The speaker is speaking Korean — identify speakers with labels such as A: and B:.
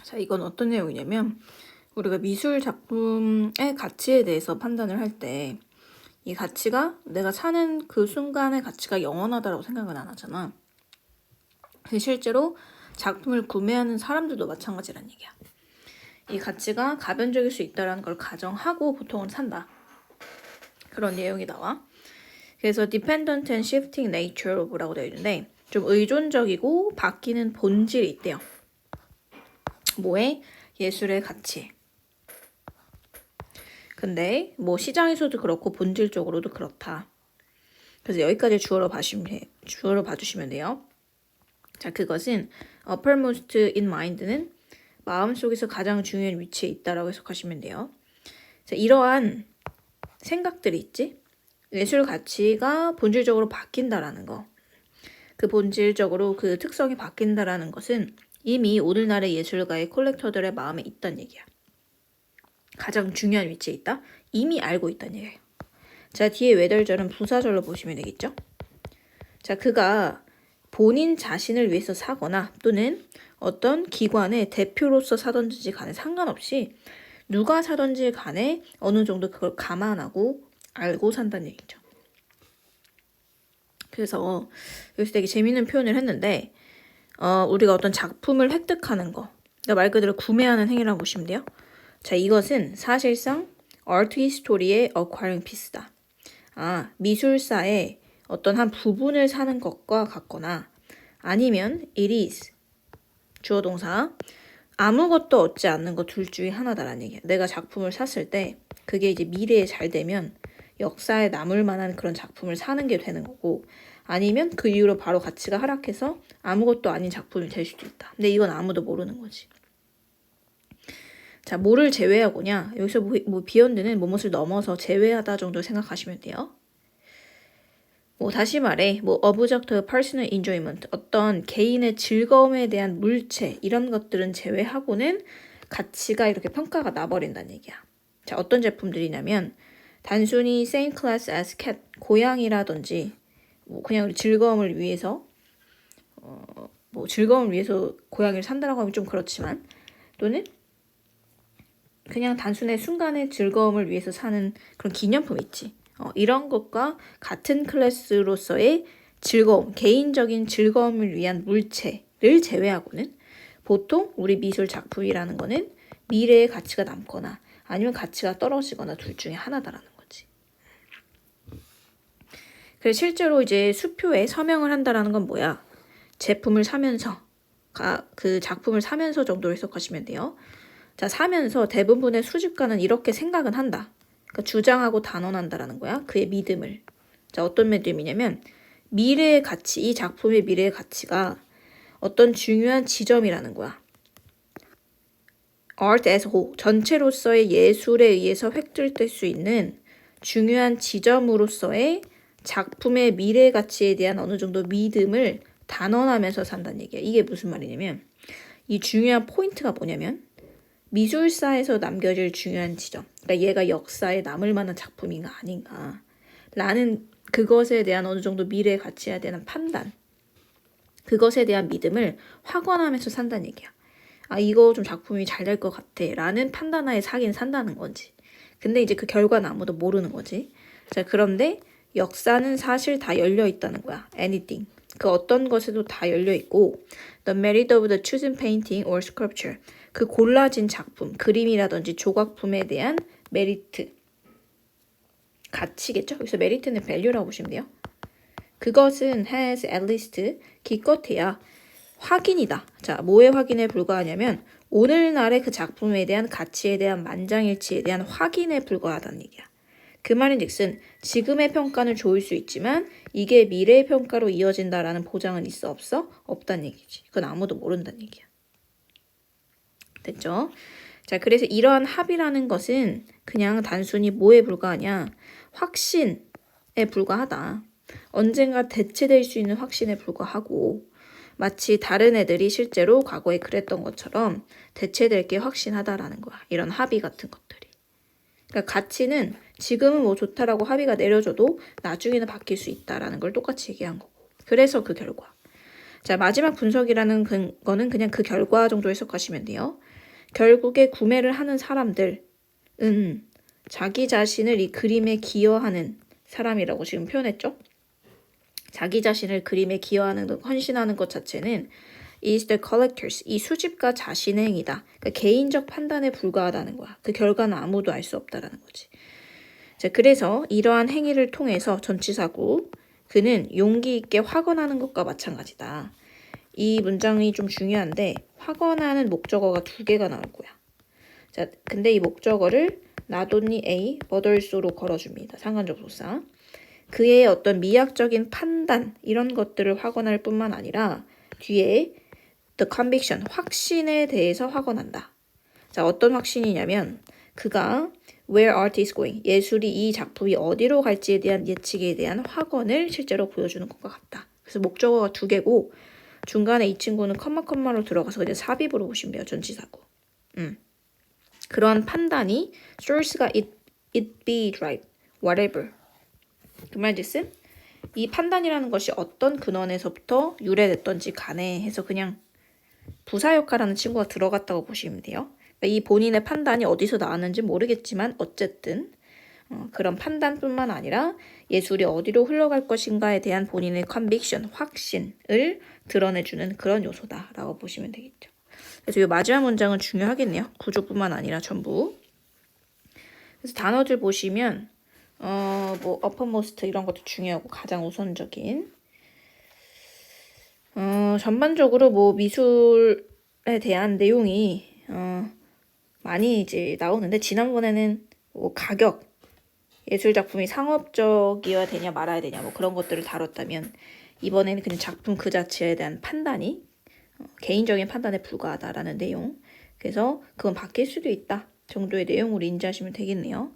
A: 자, 이건 어떤 내용이냐면 우리가 미술 작품의 가치에 대해서 판단을 할 때 이 가치가 내가 사는 그 순간의 가치가 영원하다고 생각은 안 하잖아. 실제로 작품을 구매하는 사람들도 마찬가지란 얘기야. 이 가치가 가변적일 수 있다는 걸 가정하고 보통은 산다. 그런 내용이 나와. 그래서 dependent and shifting nature of라고 되어 있는데 좀 의존적이고 바뀌는 본질이 있대요. 뭐에? 예술의 가치에. 근데 뭐 시장에서도 그렇고 본질적으로도 그렇다. 그래서 여기까지 주어로 봐주시면 돼요. 자, 그것은 uppermost in mind는 마음속에서 가장 중요한 위치에 있다라고 해석하시면 돼요. 자, 이러한 생각들이 있지? 예술 가치가 본질적으로 바뀐다라는 거. 그 본질적으로 그 특성이 바뀐다라는 것은 이미 오늘날의 예술가의 콜렉터들의 마음에 있다는 얘기야. 가장 중요한 위치에 있다? 이미 알고 있다는 얘기예요. 자, 뒤에 외덜절은 부사절로 보시면 되겠죠? 자, 그가 본인 자신을 위해서 사거나 또는 어떤 기관의 대표로서 사든지 간에 상관없이 누가 사든지 간에 어느 정도 그걸 감안하고 알고 산다는 얘기죠. 그래서 여기서 되게 재밌는 표현을 했는데 우리가 어떤 작품을 획득하는 거, 그러니까 말 그대로 구매하는 행위라고 보시면 돼요. 자, 이것은 사실상 art history의 acquiring piece다. 미술사의 어떤 한 부분을 사는 것과 같거나 아니면 it is 주어 동사 아무것도 얻지 않는 것 둘 중에 하나다라는 얘기야. 내가 작품을 샀을 때 그게 이제 미래에 잘 되면 역사에 남을 만한 그런 작품을 사는 게 되는 거고 아니면 그 이후로 바로 가치가 하락해서 아무것도 아닌 작품이 될 수도 있다. 근데 이건 아무도 모르는 거지. 자, 뭐를 제외하고냐? 여기서 비욘드는 무엇을 넘어서 제외하다 정도 생각하시면 돼요. 다시 말해, object personal enjoyment, 어떤 개인의 즐거움에 대한 물체, 이런 것들은 제외하고는 가치가 이렇게 평가가 나버린다는 얘기야. 자, 어떤 제품들이냐면, 단순히 same class as cat, 고양이라든지, 그냥 우리 즐거움을 위해서, 즐거움을 위해서 고양이를 산다라고 하면 좀 그렇지만, 또는 그냥 단순의 순간의 즐거움을 위해서 사는 그런 기념품 있지. 이런 것과 같은 클래스로서의 즐거움, 개인적인 즐거움을 위한 물체를 제외하고는 보통 우리 미술 작품이라는 거는 미래의 가치가 남거나 아니면 가치가 떨어지거나 둘 중에 하나다라는 거지. 그래서 실제로 이제 수표에 서명을 한다라는 건 뭐야? 제품을 사면서, 그 작품을 사면서 정도로 해석하시면 돼요. 자, 사면서 대부분의 수집가는 이렇게 생각은 한다. 그러니까 주장하고 단언한다라는 거야. 그의 믿음을. 자, 어떤 믿음이냐면 미래의 가치, 이 작품의 미래의 가치가 어떤 중요한 지점이라는 거야. art as whole, 전체로서의 예술에 의해서 획득될 수 있는 중요한 지점으로서의 작품의 미래 가치에 대한 어느 정도 믿음을 단언하면서 산다는 얘기야. 이게 무슨 말이냐면 이 중요한 포인트가 뭐냐면 미술사에서 남겨질 중요한 지점, 그러니까 얘가 역사에 남을 만한 작품인가 아닌가 라는 그것에 대한 어느 정도 미래 가치에 대한 판단, 그것에 대한 믿음을 확언하면서 산다는 얘기야. 이거 좀 작품이 잘 될 것 같아 라는 판단하에 사긴 산다는 건지. 근데 이제 그 결과는 아무도 모르는 거지. 자, 그런데 역사는 사실 다 열려 있다는 거야. anything. 그 어떤 것에도 다 열려 있고 the merit of the chosen painting or sculpture. 그 골라진 작품, 그림이라든지 조각품에 대한 메리트, 가치겠죠? 여기서 메리트는 value라고 보시면 돼요. 그것은 has at least, 기껏해야 확인이다. 자, 뭐에 확인에 불과하냐면 오늘날의 그 작품에 대한 가치에 대한 만장일치에 대한 확인에 불과하다는 얘기야. 그 말인즉슨 지금의 평가는 좋을 수 있지만 이게 미래의 평가로 이어진다라는 보장은 있어 없어? 없다는 얘기지. 그건 아무도 모른다는 얘기야. 됐죠? 자, 그래서 이러한 합의라는 것은 그냥 단순히 뭐에 불과하냐? 확신에 불과하다. 언젠가 대체될 수 있는 확신에 불과하고 마치 다른 애들이 실제로 과거에 그랬던 것처럼 대체될 게 확신하다라는 거야. 이런 합의 같은 것들이. 그러니까 가치는 지금은 좋다라고 합의가 내려져도 나중에는 바뀔 수 있다라는 걸 똑같이 얘기한 거고. 그래서 그 결과. 자, 마지막 분석이라는 거는 그냥 그 결과 정도 해석하시면 돼요. 결국에 구매를 하는 사람들은 자기 자신을 이 그림에 기여하는 사람이라고 지금 표현했죠. 자기 자신을 그림에 기여하는, 헌신하는 것 자체는 is the collectors, 이 수집가 자신의 행위다. 그러니까 개인적 판단에 불과하다는 거야. 그 결과는 아무도 알 수 없다라는 거지. 자, 그래서 이러한 행위를 통해서 전치사구 그는 용기 있게 확언하는 것과 마찬가지다. 이 문장이 좀 중요한데 확언하는 목적어가 2개가 나올 거야. 자, 근데 이 목적어를 not only A, but also로 걸어줍니다. 상관접속사. 그의 어떤 미학적인 판단 이런 것들을 확언할 뿐만 아니라 뒤에 the conviction, 확신에 대해서 확언한다. 자, 어떤 확신이냐면 그가 where art is going, 예술이 이 작품이 어디로 갈지에 대한 예측에 대한 확언을 실제로 보여주는 것과 같다. 그래서 목적어가 2개고 중간에 이 친구는 컴마로 들어가서 그냥 삽입으로 보시면 돼요. 전치사구. 그러한 판단이 source가 it be right, whatever. 그 말뜻은 이 판단이라는 것이 어떤 근원에서부터 유래됐던지 간에 해서 그냥 부사 역할하는 친구가 들어갔다고 보시면 돼요. 그러니까 이 본인의 판단이 어디서 나왔는지 모르겠지만 어쨌든 그런 판단뿐만 아니라 예술이 어디로 흘러갈 것인가에 대한 본인의 conviction, 확신을 드러내주는 그런 요소다라고 보시면 되겠죠. 그래서 이 마지막 문장은 중요하겠네요. 구조뿐만 아니라 전부. 그래서 단어들 보시면 뭐 uppermost 이런 것도 중요하고 가장 우선적인. 전반적으로 뭐 미술에 대한 내용이 많이 이제 나오는데 지난번에는 뭐 가격, 예술 작품이 상업적이어야 되냐 말아야 되냐 뭐 그런 것들을 다뤘다면 이번에는 그냥 작품 그 자체에 대한 판단이 개인적인 판단에 불과하다라는 내용. 그래서 그건 바뀔 수도 있다 정도의 내용으로 인지하시면 되겠네요.